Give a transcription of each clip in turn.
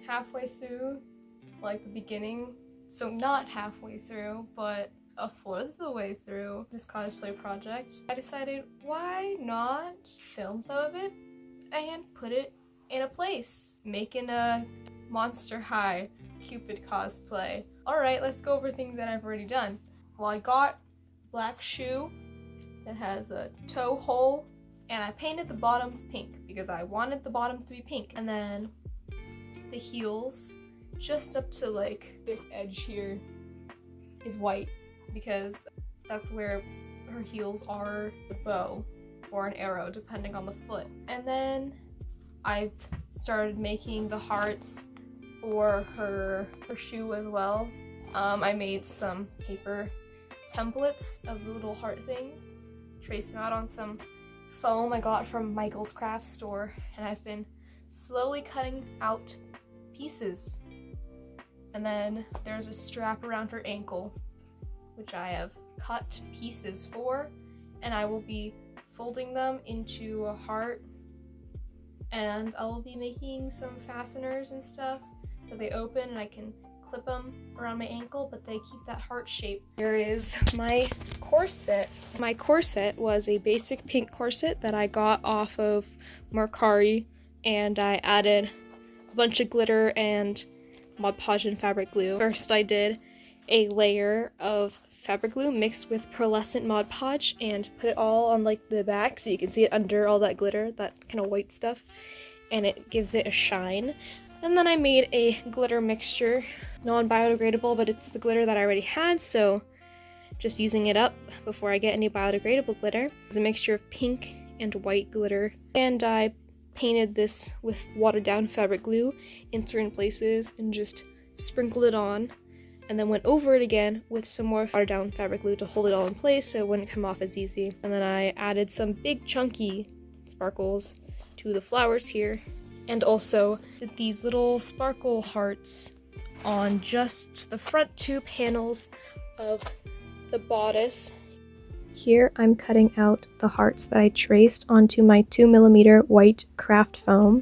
halfway through, like the beginning, so not halfway through, but a fourth of the way through this cosplay project, I decided why not film some of it and put it in a place, making a Monster High Cupid cosplay. Alright, let's go over things that I've already done. Well, I got a black shoe that has a toe hole, and I painted the bottoms pink because I wanted the bottoms to be pink. And then the heels, just up to like this edge here, is white because that's where her heels are, the bow or an arrow depending on the foot. And then I've started making the hearts for her shoe as well. I made some paper templates of the little heart things, traced them out on some foam I got from Michael's craft store, and I've been slowly cutting out pieces. And then there's a strap around her ankle, which I have cut pieces for, and I will be folding them into a heart, and I will be making some fasteners and stuff that they open and I can clip them around my ankle, but they keep that heart shape. Here is my corset. My corset was a basic pink corset that I got off of Mercari, and I added a bunch of glitter and Mod Podge and fabric glue. First I did a layer of fabric glue mixed with pearlescent Mod Podge and put it all on like the back so you can see it under all that glitter, that kind of white stuff, and it gives it a shine. And then I made a glitter mixture, non-biodegradable, but it's the glitter that I already had, so just using it up before I get any biodegradable glitter. It's a mixture of pink and white glitter, and I painted this with watered down fabric glue in certain places and just sprinkled it on, and then went over it again with some more watered down fabric glue to hold it all in place so it wouldn't come off as easy. And then I added some big chunky sparkles to the flowers here, and also did these little sparkle hearts on just the front two panels of the bodice. Here I'm cutting out the hearts that I traced onto my 2mm white craft foam,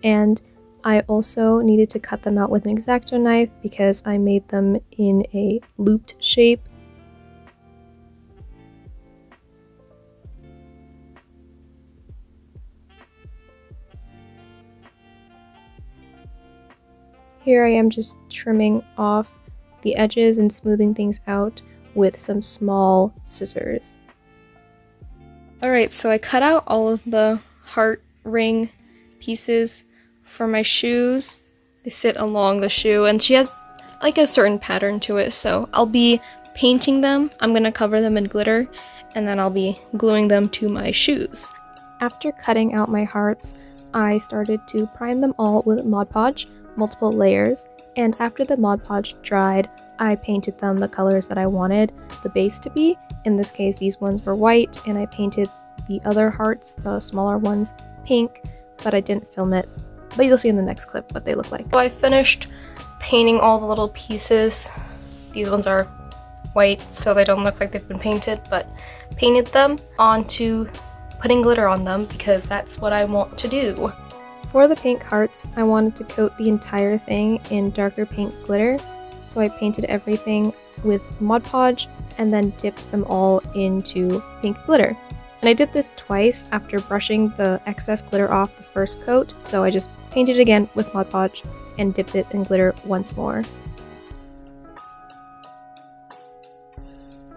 and I also needed to cut them out with an X-Acto knife because I made them in a looped shape. Here I am just trimming off the edges and smoothing things out with some small scissors. Alright, so I cut out all of the heart ring pieces for my shoes. They sit along the shoe, and she has like a certain pattern to it, so I'll be painting them. I'm gonna cover them in glitter, and then I'll be gluing them to my shoes. After cutting out my hearts, I started to prime them all with Mod Podge, multiple layers, and after the Mod Podge dried, I painted them the colors that I wanted the base to be. In this case, these ones were white, and I painted the other hearts, the smaller ones, pink, but I didn't film it. But you'll see in the next clip what they look like. So I finished painting all the little pieces. These ones are white, so they don't look like they've been painted, but painted them onto putting glitter on them because that's what I want to do. For the pink hearts, I wanted to coat the entire thing in darker pink glitter, so I painted everything with Mod Podge and then dipped them all into pink glitter. And I did this twice after brushing the excess glitter off the first coat, so I just painted it again with Mod Podge and dipped it in glitter once more.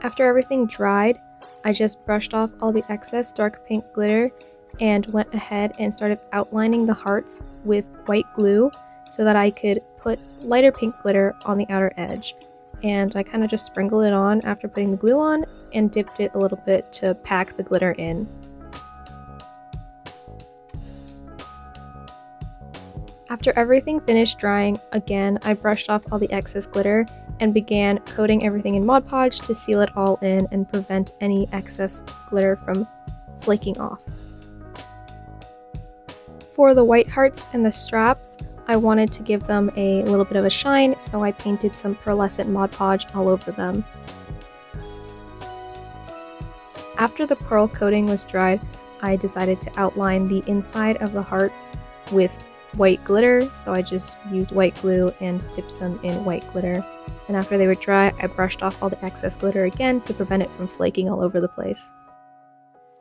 After everything dried, I just brushed off all the excess dark pink glitter and went ahead and started outlining the hearts with white glue so that I could put lighter pink glitter on the outer edge. And I kind of just sprinkled it on after putting the glue on and dipped it a little bit to pack the glitter in. After everything finished drying, again, I brushed off all the excess glitter and began coating everything in Mod Podge to seal it all in and prevent any excess glitter from flaking off. For the white hearts and the straps, I wanted to give them a little bit of a shine, so I painted some pearlescent Mod Podge all over them. After the pearl coating was dried, I decided to outline the inside of the hearts with white glitter, so I just used white glue and dipped them in white glitter. And after they were dry, I brushed off all the excess glitter again to prevent it from flaking all over the place.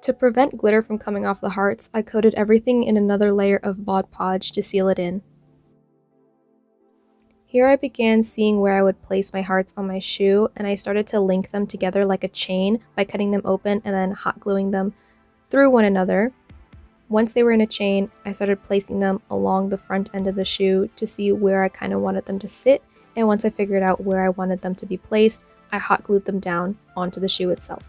To prevent glitter from coming off the hearts, I coated everything in another layer of Mod Podge to seal it in. Here I began seeing where I would place my hearts on my shoe, and I started to link them together like a chain by cutting them open and then hot gluing them through one another. Once they were in a chain, I started placing them along the front end of the shoe to see where I kind of wanted them to sit, and once I figured out where I wanted them to be placed, I hot glued them down onto the shoe itself.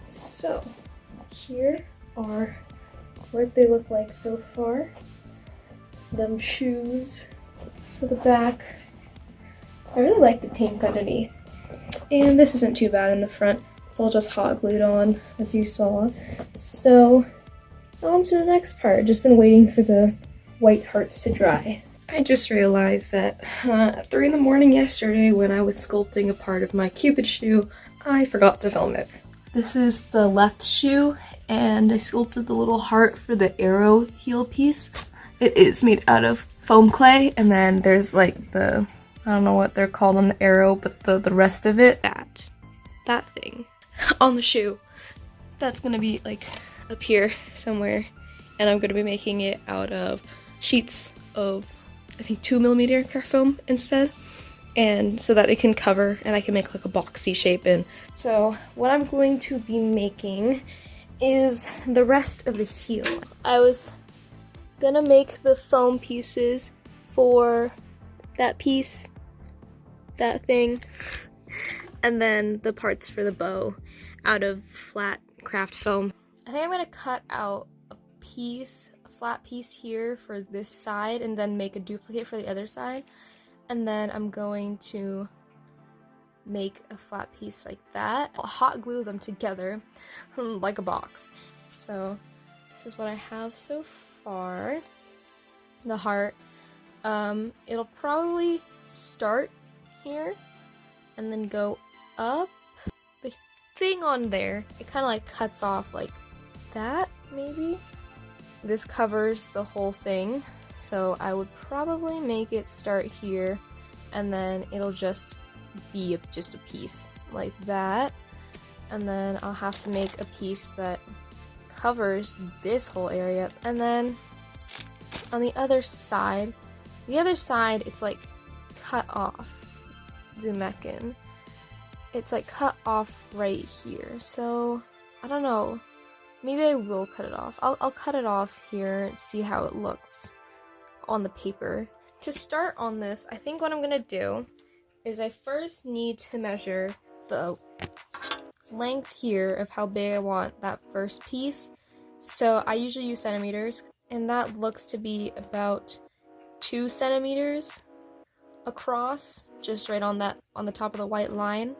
So, here are what they look like so far. Them shoes. So the back, I really like the pink underneath. And this isn't too bad in the front. It's all just hot glued on, as you saw. So, on to the next part. Just been waiting for the white hearts to dry. I just realized that at 3 in the morning yesterday when I was sculpting a part of my Cupid shoe, I forgot to film it. This is the left shoe, and I sculpted the little heart for the arrow heel piece. It is made out of foam clay, and then there's like the, I don't know what they're called on the arrow, but the rest of it, that thing on the shoe, that's gonna be like up here somewhere, and I'm gonna be making it out of sheets of, I think, 2mm craft foam instead, and so that it can cover and I can make like a boxy shape. And so what I'm going to be making is the rest of the heel. I was gonna make the foam pieces for that piece, that thing, and then the parts for the bow out of flat craft foam. I think I'm gonna cut out a flat piece here for this side and then make a duplicate for the other side. And then I'm going to make a flat piece like that. I'll hot glue them together like a box. So this is what I have so far. The heart, it'll probably start here and then go up. The thing on there, it kind of like cuts off like that, maybe. This covers the whole thing, so I would probably make it start here, and then it'll just be just a piece like that. And then I'll have to make a piece that covers this whole area. And then on the other side, it's like cut off. Zoom back in. It's like cut off right here. So I don't know. Maybe I will cut it off. I'll cut it off here and see how it looks on the paper. To start on this, I think what I'm gonna do is I first need to measure the length here of how big I want that first piece. So I usually use centimeters, and that looks to be about 2 centimeters across, just right on the top of the white line.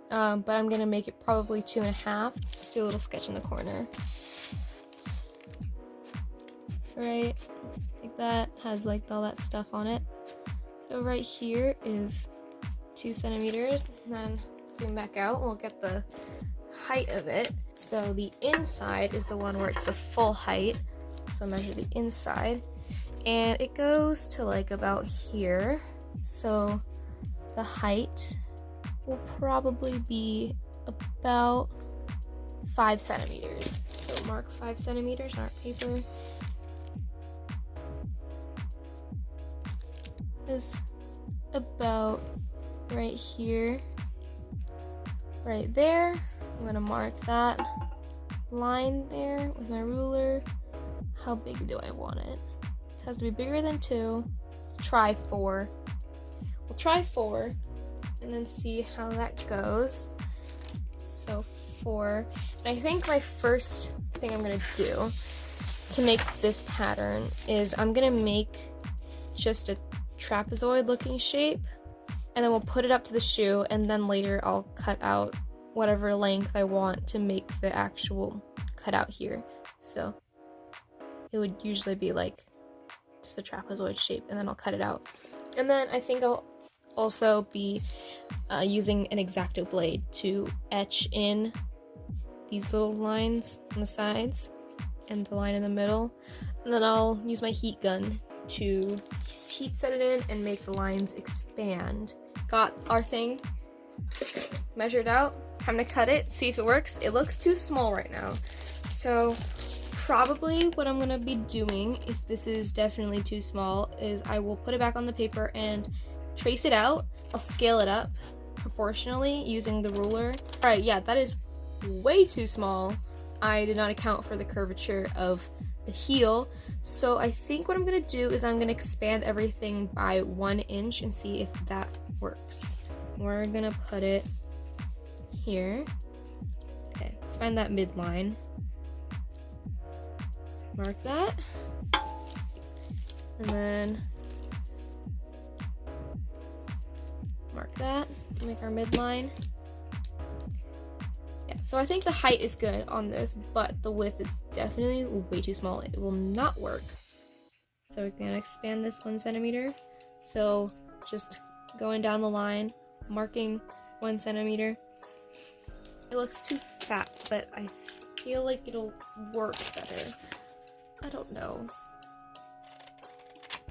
But I'm gonna make it probably 2.5. Let's do a little sketch in the corner. Right, like that, has like all that stuff on it. So right here is 2 centimeters, and then zoom back out, we'll get the height of it. So the inside is the one where it's the full height. So measure the inside, and it goes to like about here. So the height will probably be about 5 centimeters. So mark 5 centimeters on our paper. Is about right here, right there. I'm gonna mark that line there with my ruler. How big do I want it? It has to be bigger than 2. Let's try 4. We'll try 4 and then see how that goes. So 4. And I think my first thing I'm gonna do to make this pattern is I'm gonna make just a trapezoid looking shape, and then we'll put it up to the shoe, and then later I'll cut out whatever length I want to make the actual cutout here. So it would usually be like just a trapezoid shape, and then I'll cut it out. And then I think I'll also be using an X-Acto blade to etch in these little lines on the sides and the line in the middle. And then I'll use my heat gun to heat set it in and make the lines expand. Got our thing measured out. Time to cut it, see if it works. It looks too small right now. So probably what I'm gonna be doing, if this is definitely too small, is I will put it back on the paper and trace it out. I'll scale it up proportionally using the ruler. All right, yeah, that is way too small. I did not account for the curvature of the heel. So I think what I'm gonna do is I'm gonna expand everything by 1 inch and see if that works. We're gonna put it here. Okay, let's find that midline. Mark that. And then mark that, make our midline. Yeah, so I think the height is good on this, but the width is definitely way too small. It will not work. So we're gonna expand this 1 centimeter. So just going down the line, marking 1 centimeter. It looks too fat, but I feel like it'll work better. I don't know.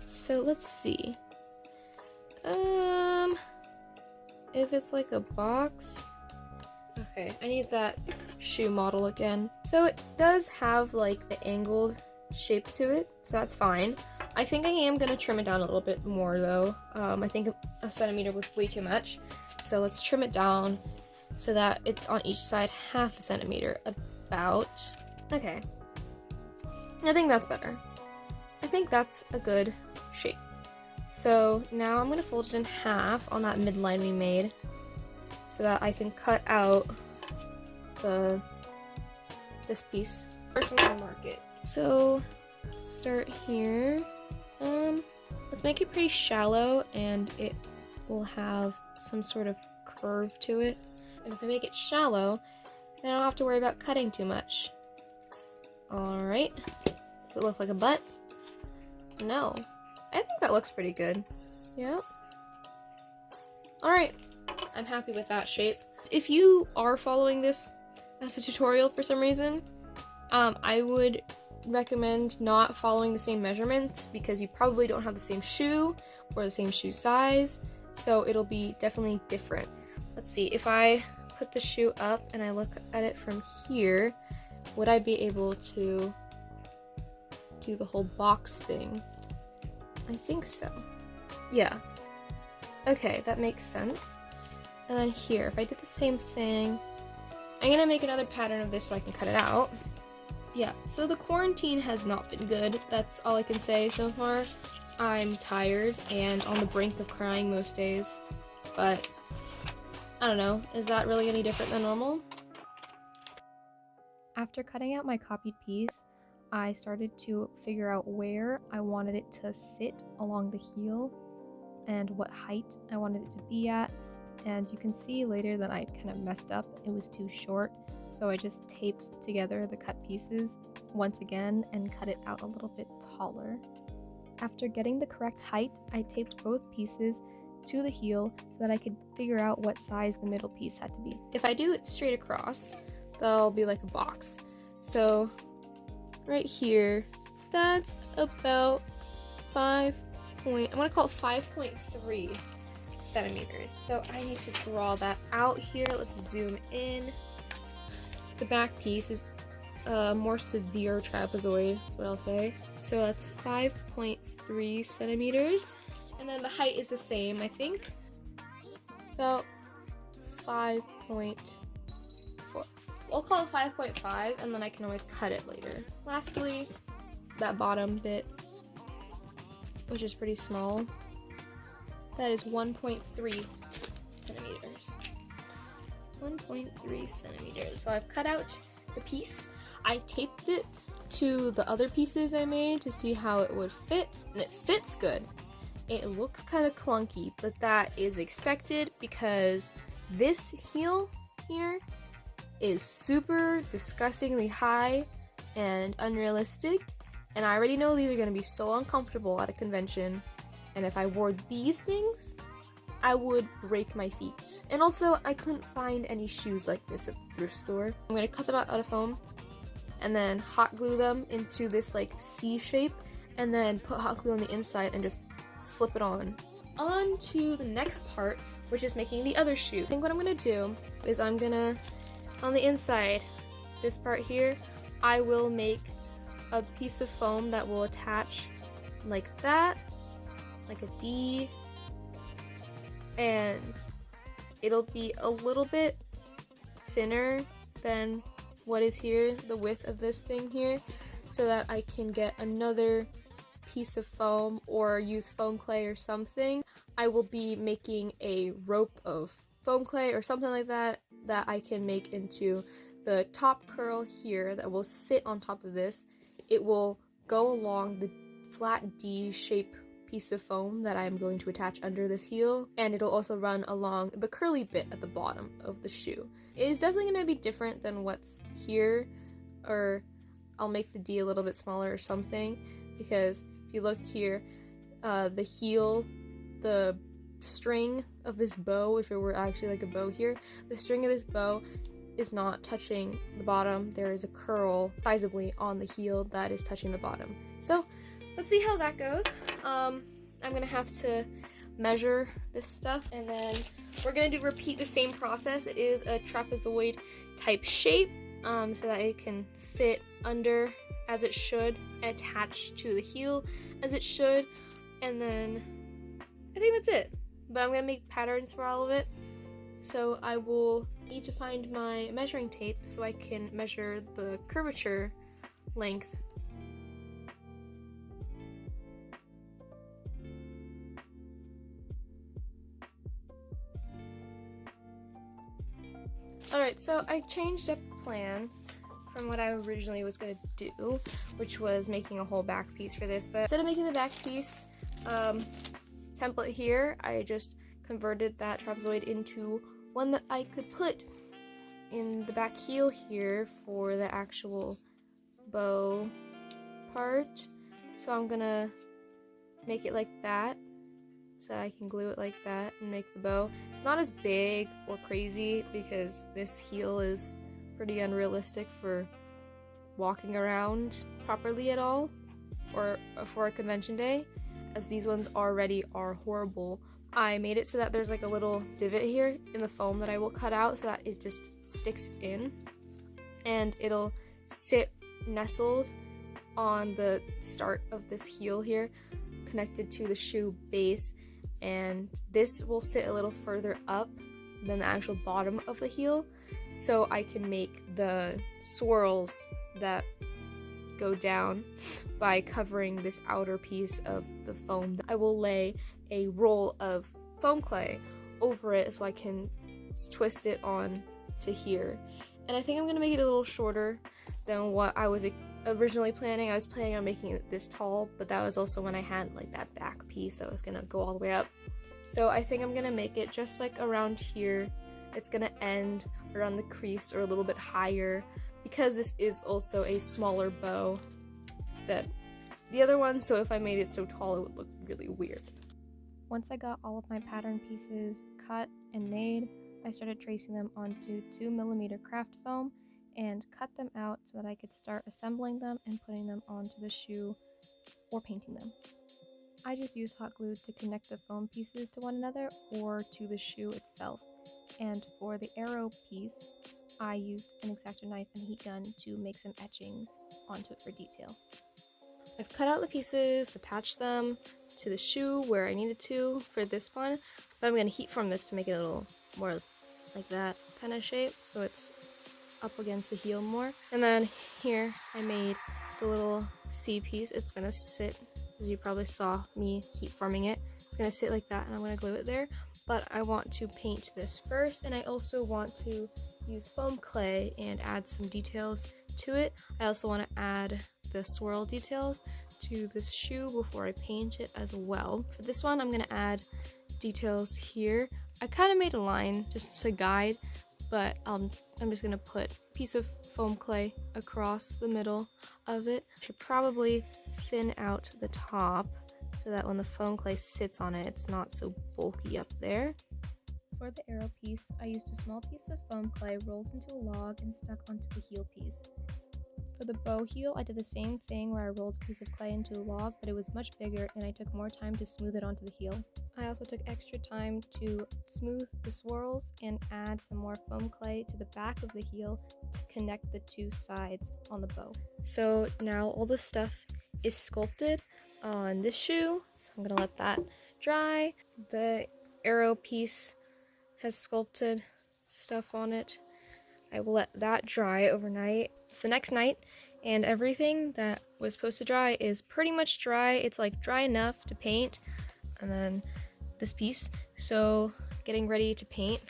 So let's see. If it's like a box. Okay, I need that shoe model again. So it does have like the angled shape to it, so that's fine. I think I am gonna trim it down a little bit more though. I think a centimeter was way too much. So let's trim it down so that it's on each side 1/2 centimeter about. Okay. I think that's better. I think that's a good shape. So now I'm gonna fold it in half on that midline we made so that I can cut out this piece. First I'm gonna mark it. So start here. Let's make it pretty shallow and it will have some sort of curve to it. And if I make it shallow, then I don't have to worry about cutting too much. Alright. Does it look like a butt? No. I think that looks pretty good. Yeah. Alright. I'm happy with that shape. If you are following this as a tutorial for some reason, I would recommend not following the same measurements because you probably don't have the same shoe or the same shoe size, so it'll be definitely different. Let's see, if I put the shoe up and I look at it from here, would I be able to do the whole box thing? I think so. Yeah. Okay, that makes sense. And then here, if I did the same thing, I'm gonna make another pattern of this so I can cut it out. Yeah, so the quarantine has not been good. That's all I can say so far. I'm tired and on the brink of crying most days, but I don't know, is that really any different than normal? After cutting out my copied piece, I started to figure out where I wanted it to sit along the heel and what height I wanted it to be at. And you can see later that I kind of messed up. It was too short, so I just taped together the cut pieces once again and cut it out a little bit taller. After getting the correct height, I taped both pieces to the heel so that I could figure out what size the middle piece had to be. If I do it straight across, that'll be like a box. So right here, that's about I'm gonna call it 5.3 centimeters. So I need to draw that out here. Let's zoom in. The back piece is a more severe trapezoid, that's what I'll say. So that's 5.3 centimeters. And then the height is the same, I think. It's about 5.4. We'll call it 5.5, and then I can always cut it later. Lastly, that bottom bit, which is pretty small. That is 1.3 centimeters. 1.3 centimeters. So I've cut out the piece. I taped it to the other pieces I made to see how it would fit, and it fits good. It looks kind of clunky, but that is expected because this heel here is super disgustingly high and unrealistic, And I already know these are gonna be so uncomfortable at a convention. And if I wore these things, I would break my feet. And also, I couldn't find any shoes like this at the thrift store. I'm gonna cut them out of foam and then hot glue them into this like C shape, and then put hot glue on the inside and just slip it on. On to the next part, which is making the other shoe. I think what I'm gonna do is I'm gonna, on the inside, this part here, I will make a piece of foam that will attach like that, like a D, and it'll be a little bit thinner than what is here, the width of this thing here, so that I can get another piece of foam or use foam clay or something. I will be making a rope of foam clay or something like that that I can make into the top curl here that will sit on top of this. It will go along the flat D shape piece of foam that I'm going to attach under this heel, and it'll also run along the curly bit at the bottom of the shoe. It is definitely going to be different than what's here, or I'll make the D a little bit smaller or something, because if you look here, the heel, the string of this bow, if it were actually like a bow here, the string of this bow is not touching the bottom. There is a curl sizably on the heel that is touching the bottom. So let's see how that goes. I'm gonna have to measure this stuff, and then we're gonna repeat the same process. It is a trapezoid type shape, so that it can fit under as it should, attach to the heel as it should, and then I think that's it. But I'm gonna make patterns for all of it, so I will need to find my measuring tape so I can measure the curvature length. Alright, so I changed up the plan from what I originally was going to do, which was making a whole back piece for this, but instead of making the back piece template here, I just converted that trapezoid into one that I could put in the back heel here for the actual bow part. So I'm gonna make it like that, so I can glue it like that and make the bow. It's not as big or crazy because this heel is pretty unrealistic for walking around properly at all, or for a convention day, as these ones already are horrible. I made it so that there's like a little divot here in the foam that I will cut out so that it just sticks in, and it'll sit nestled on the start of this heel here, connected to the shoe base, and this will sit a little further up than the actual bottom of the heel, so I can make the swirls that go down by covering this outer piece of the foam. I will lay a roll of foam clay over it so I can twist it on to here. And I think I'm gonna make it a little shorter than what I was originally planning. I was planning on making it this tall, but that was also when I had like that back piece that was gonna go all the way up. So I think I'm gonna make it just like around here. It's gonna end around the crease or a little bit higher, because this is also a smaller bow than the other one, so if I made it so tall it would look really weird. Once I got all of my pattern pieces cut and made, I started tracing them onto 2mm craft foam and cut them out so that I could start assembling them and putting them onto the shoe or painting them. I just used hot glue to connect the foam pieces to one another or to the shoe itself, and for the arrow piece I used an X-Acto knife and heat gun to make some etchings onto it for detail. I've cut out the pieces, attached them to the shoe where I needed to for this one, but I'm going to heat form this to make it a little more like that kind of shape, so it's up against the heel more. And then here I made the little C piece. It's going to sit, as you probably saw me heat forming it, it's going to sit like that, and I'm going to glue it there. But I want to paint this first, and I also want to use foam clay and add some details to it. I also want to add the swirl details to this shoe before I paint it as well. For this one I'm going to add details here. I kind of made a line just to guide, but I'm just going to put a piece of foam clay across the middle of it. I should probably thin out the top so that when the foam clay sits on it, it's not so bulky up there. For the arrow piece, I used a small piece of foam clay rolled into a log and stuck onto the heel piece. For the bow heel, I did the same thing where I rolled a piece of clay into a log, but it was much bigger and I took more time to smooth it onto the heel. I also took extra time to smooth the swirls and add some more foam clay to the back of the heel to connect the two sides on the bow. So now all the stuff is sculpted on this shoe, so I'm gonna let that dry. The arrow piece has sculpted stuff on it. I will let that dry overnight. It's the next night, and everything that was supposed to dry is pretty much dry. It's like dry enough to paint, and then this piece. So getting ready to paint.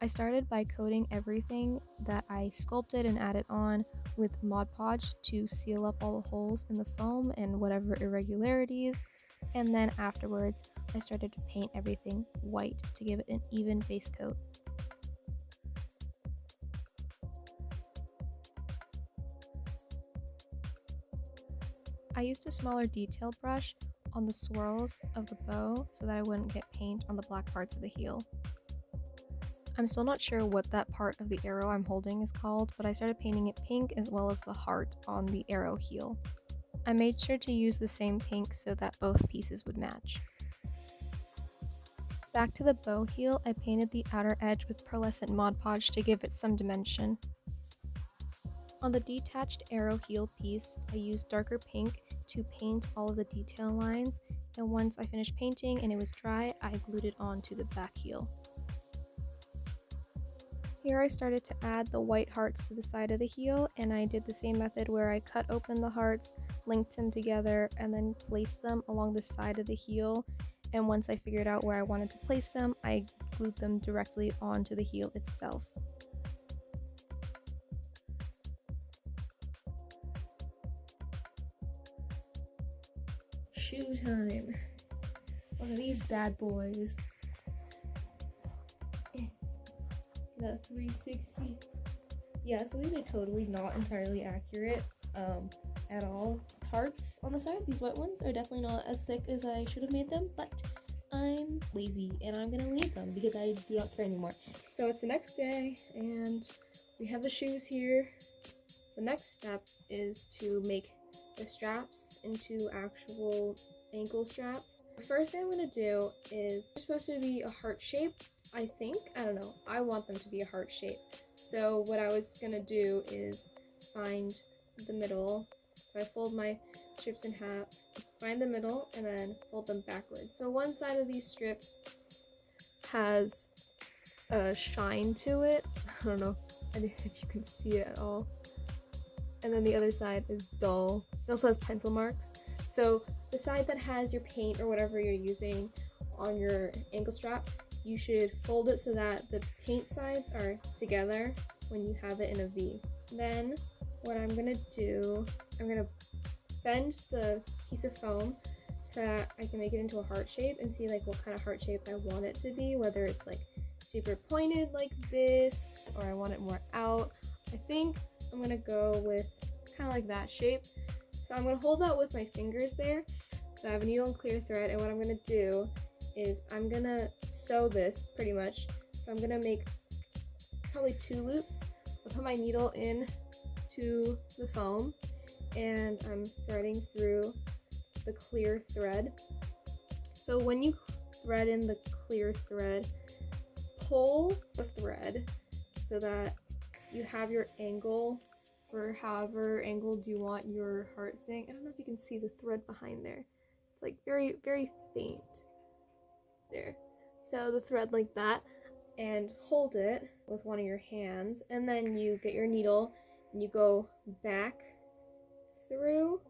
I started by coating everything that I sculpted and added on with Mod Podge to seal up all the holes in the foam and whatever irregularities, and then afterwards I started to paint everything white to give it an even base coat. I used a smaller detail brush on the swirls of the bow so that I wouldn't get paint on the black parts of the heel. I'm still not sure what that part of the arrow I'm holding is called, but I started painting it pink as well as the heart on the arrow heel. I made sure to use the same pink so that both pieces would match. Back to the bow heel, I painted the outer edge with pearlescent Mod Podge to give it some dimension. On the detached arrow heel piece, I used darker pink to paint all of the detail lines, and once I finished painting and it was dry, I glued it onto the back heel. Here I started to add the white hearts to the side of the heel, and I did the same method where I cut open the hearts, linked them together, and then placed them along the side of the heel. And once I figured out where I wanted to place them, I glued them directly onto the heel itself. Shoe time. Look at these bad boys. The 360. Yeah, so these are totally not entirely accurate at all. Hearts on the side, these white ones, are definitely not as thick as I should have made them, but I'm lazy and I'm gonna leave them because I do not care anymore. So it's the next day and we have the shoes here. The next step is to make the straps into actual ankle straps. The first thing I'm gonna do is they're supposed to be a heart shape, I think. I don't know. I want them to be a heart shape. So what I was gonna do is find the middle. So I fold my strips in half, find the middle, and then fold them backwards. So one side of these strips has a shine to it. I don't know if you can see it at all. And then the other side is dull. It also has pencil marks. So the side that has your paint or whatever you're using on your ankle strap, you should fold it so that the paint sides are together when you have it in a V. Then what I'm gonna do, I'm gonna bend the piece of foam so that I can make it into a heart shape and see like what kind of heart shape I want it to be, whether it's like super pointed like this or I want it more out. I think I'm gonna go with kind of like that shape. So I'm gonna hold that with my fingers there. So I have a needle and clear thread, and what I'm gonna do is I'm gonna sew this pretty much. So I'm gonna make probably 2 loops. I'll put my needle in to the foam and I'm threading through the clear thread. So when you thread in the clear thread, pull the thread so that you have your angle for however angled you want your heart thing. I don't know if you can see the thread behind there. It's like very, very faint. There. So the thread like that, and hold it with one of your hands, and then you get your needle and you go back through.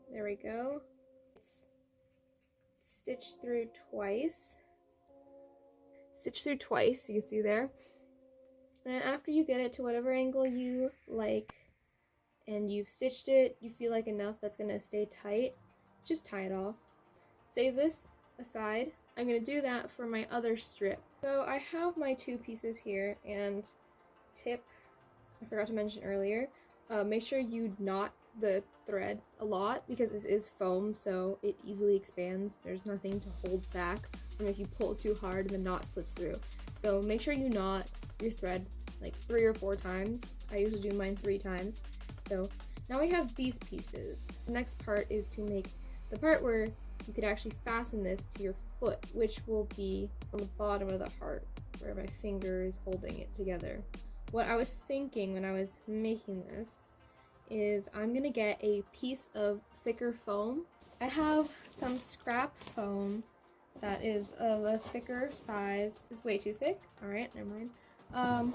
There we go. It's stitched through twice. Stitch through twice, you can see there. Then after you get it to whatever angle you like and you've stitched it, you feel like enough that's gonna stay tight, just tie it off. Save this aside. I'm gonna do that for my other strip. So I have my 2 pieces here, and tip I forgot to mention earlier, make sure you knot the thread a lot because this is foam, so it easily expands. There's nothing to hold back from if you pull too hard and the knot slips through. So make sure you knot your thread like 3 or 4 times. I usually do mine 3 times. So now we have these pieces. The next part is to make the part where you could actually fasten this to your foot, which will be on the bottom of the heart where my finger is holding it together. What I was thinking when I was making this is I'm gonna get a piece of thicker foam. I have some scrap foam that is of a thicker size. It's way too thick. Alright, never mind.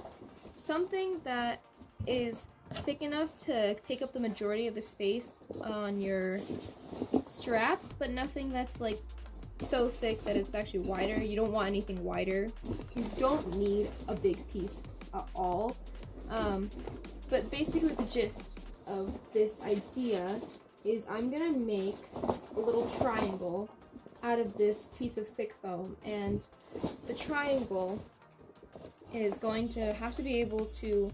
Something that is thick enough to take up the majority of the space on your strap, but nothing that's like so thick that it's actually wider. You don't want anything wider. You don't need a big piece at all. But basically the gist of this idea is I'm gonna make a little triangle out of this piece of thick foam, and the triangle is going to have to be able to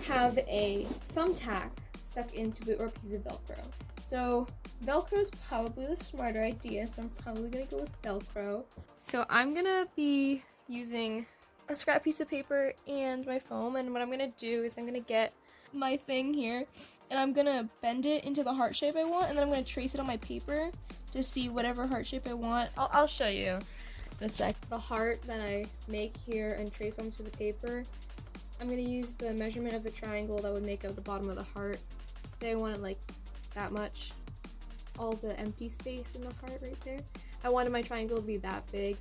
have a thumbtack stuck into it or a piece of Velcro. So Velcro is probably the smarter idea, so I'm probably gonna go with Velcro. So I'm gonna be using a scrap piece of paper and my foam, and what I'm gonna do is I'm gonna get my thing here and I'm gonna bend it into the heart shape I want, and then I'm gonna trace it on my paper to see whatever heart shape I want. I'll show you in a sec. The heart that I make here and trace onto the paper, I'm gonna use the measurement of the triangle that would make up the bottom of the heart. Say I want it like that much, all the empty space in the heart right there. I wanted my triangle to be that big.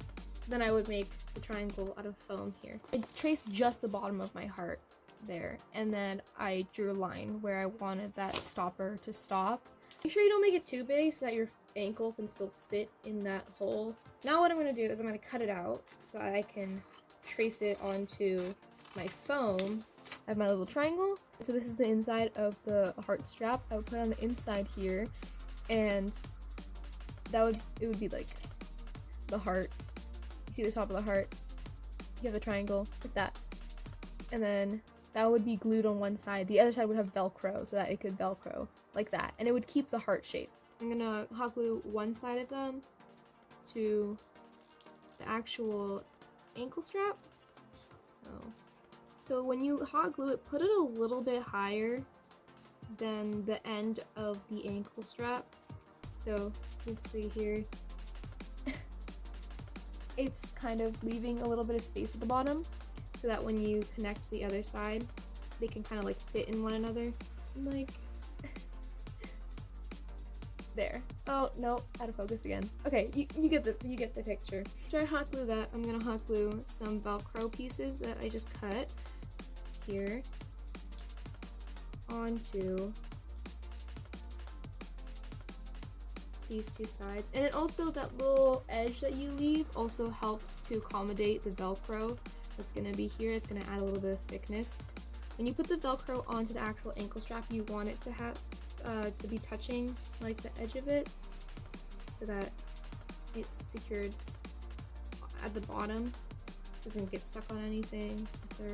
Then I would make the triangle out of foam here. I traced just the bottom of my heart there, and then I drew a line where I wanted that stopper to stop. Make sure you don't make it too big so that your ankle can still fit in that hole. Now what I'm going to do is I'm going to cut it out so that I can trace it onto my foam. I have my little triangle. So this is the inside of the heart strap. I would put it on the inside here, and it would be like the heart. You see the top of the heart, you have the triangle like that, and then that would be glued on one side. The other side would have Velcro so that it could Velcro like that, and it would keep the heart shape. I'm gonna hot glue one side of them to the actual ankle strap. So when you hot glue it, put it a little bit higher than the end of the ankle strap. So you can see here, it's kind of leaving a little bit of space at the bottom so that when you connect the other side, they can kind of like fit in one another. Like, there. Oh, no, out of focus again. Okay, you get the picture. After I hot glue that, I'm gonna hot glue some Velcro pieces that I just cut here onto these two sides. And it also, that little edge that you leave also helps to accommodate the Velcro that's gonna be here. It's gonna add a little bit of thickness. When you put the Velcro onto the actual ankle strap, you want it to have to be touching like the edge of it so that it's secured at the bottom, doesn't get stuck on anything, etc.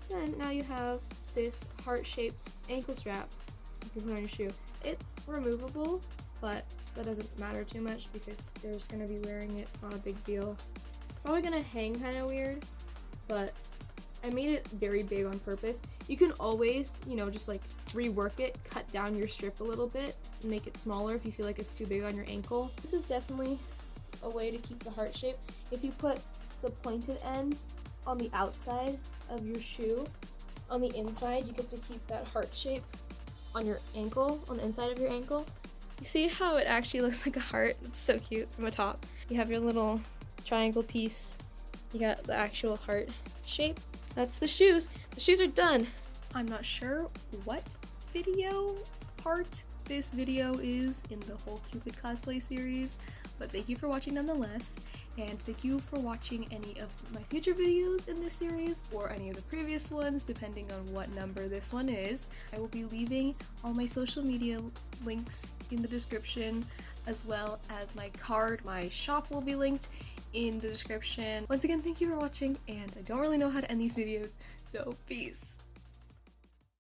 Then now you have this heart-shaped ankle strap you can put on your shoe. It's removable, but that doesn't matter too much because you're just gonna be wearing it. Not a big deal. It's probably gonna hang kind of weird, but I made it very big on purpose. You can always, you know, just like rework it, cut down your strip a little bit and make it smaller if you feel like it's too big on your ankle. This is definitely a way to keep the heart shape. If you put the pointed end on the outside of your shoe, on the inside you get to keep that heart shape on your ankle, on the inside of your ankle. You see how it actually looks like a heart? It's so cute from the top. You have your little triangle piece, you got the actual heart shape. That's the shoes. The shoes are done. I'm not sure what video part this video is in the whole Cupid Cosplay series, but thank you for watching nonetheless, and thank you for watching any of my future videos in this series or any of the previous ones, depending on what number this one is. I will be leaving all my social media links in the description, as well as my card. My shop will be linked in the description. Once again, thank you for watching, and I don't really know how to end these videos, so peace.